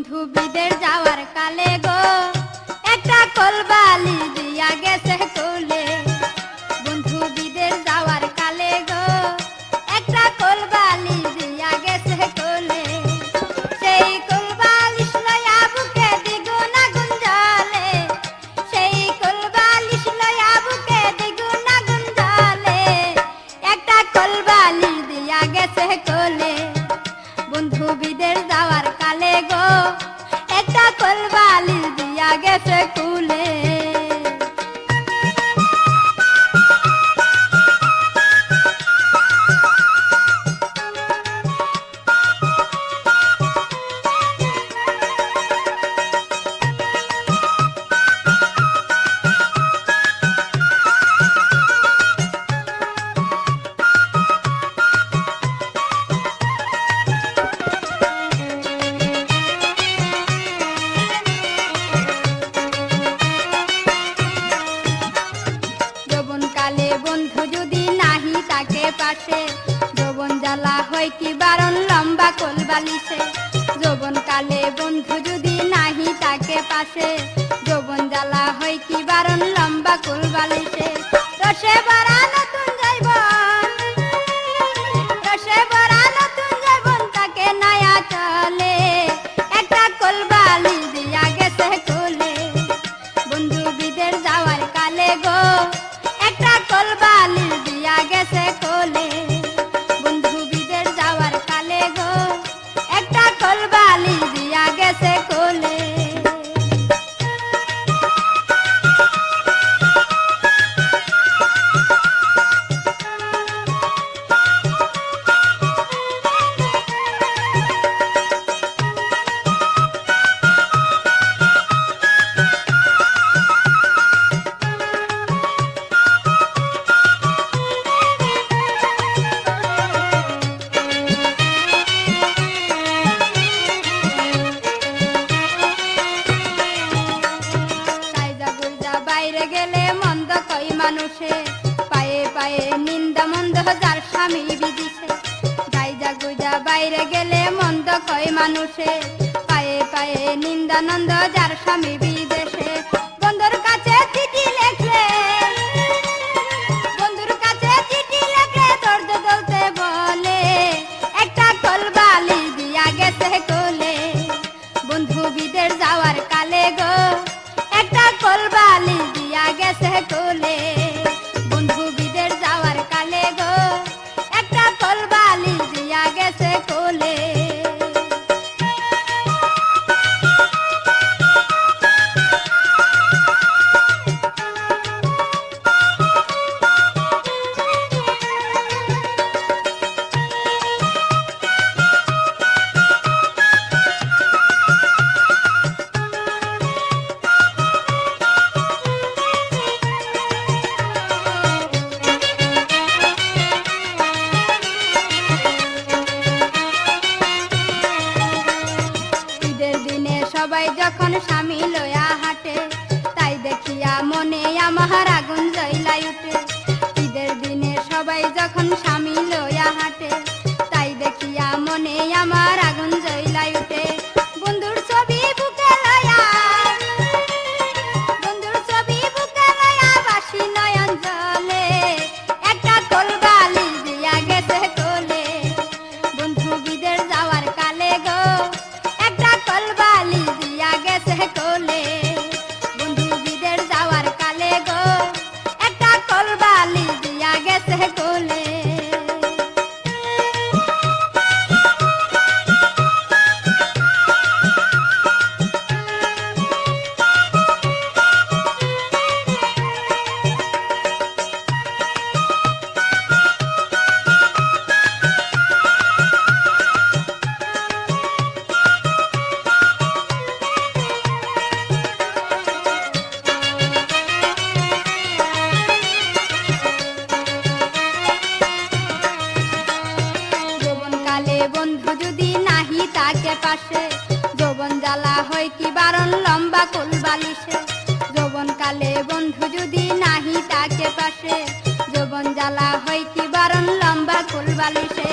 বন্ধু বিদের যাওয়ার কালে গো একটা কলবালি দিয়া গেছে কোলে। বন্ধু বিদের যাওয়ার কালে গো একটা কলবালি দিয়া গেছে কোলে। সেই কলবালিশ লয়া বুকে দ্বিগুণ আগুন জ্বলে, সেই কলবালিশ লয়া বুকে দ্বিগুণ আগুন জ্বলে। একটা কলবালিশ দিয়া গেছে কোলে। বন্ধু বিদের যাওয়ার কালে গো একটা কলবালিশ দিয়া গেছে কুলে। যৌবনকালে বন্ধু যদি নাহি তাকে পাশে, যৌবন জ্বালা হয় কি বারণ লম্বা কলবালিশে। যৌবনকালে বন্ধু যদি নাহি তাকে পাশে, যৌবন জ্বালা হয় কি বারণ লম্বা কলবালিশে। রসে ভরা নতুন যৌবন, রসে ভরা নতুন যৌবন তাকে নায়া চলে। একটা কলবালিশ দিয়া গেছে কোলে। বন্ধু বিদের যাওয়ার কালে গো একটা কলবালিশ দিয়া গেছে কোলে। বন্ধু বিদের যাওয়ার কালে গো একটা কলবালিশ দিয়া গেছে কোলে। বাইরে গেলে মন্দ কই মানুষে, পায়ে পায়ে নিন্দা মন্দ যার স্বামী বিদিছে। গাইজা গুইজা বাইরে গেলে মন্দ কই মানুষে, পায়ে পায়ে নিন্দা নন্দ যার স্বামী বিদেশে। বন্ধুর কাছে চিঠি লেখলে, বন্ধুর কাছে চিঠি লেখলে দর্দ দলতে বলে। একটা কলবালিশ দিয়া গেছে কোলে। বন্ধু বিদের যাওয়ার কালে গো একটা কলবালিশ দিয়া গেছে কোলে। বন্ধু বিদের যাওয়ার কালে গো একটা কলবালিশ দিয়া গেছে কোলে। সবাই যখন স্বামী লয়া হাঁটে, তাই দেখিয়া মনে আমার আগুন জ্বলাই উঠে। ঈদের দিনে সবাই যখন স্বামী লয়া হাঁটে, তাই দেখিয়া মনে আমার আগুন জ্বলাই উঠে। বন্ধুর ছবি বুকে লয়া, বন্ধুর ছবি বুকে লয়া বাসি নয়ন জলে। একটা কলবালিশ দিয়া গেছে কোলে। বন্ধু বিদের যাওয়ার কালে গো একটা কলবালিশ দিয়া গেছে কোলে। বন্ধু বিদের যাওয়ার কালে গো একটা কলবালিশ দিয়া গেছে কোলে। বন্ধু যদি নাহি তাকে পাশে, যৌবন জ্বালা হয় কি বারণ লম্বা কলবালিশে। যৌবন কালে বন্ধু যদি নাহি তাকে পাশে, যৌবন জ্বালা হয় কি বারণ লম্বা কলবালিশে।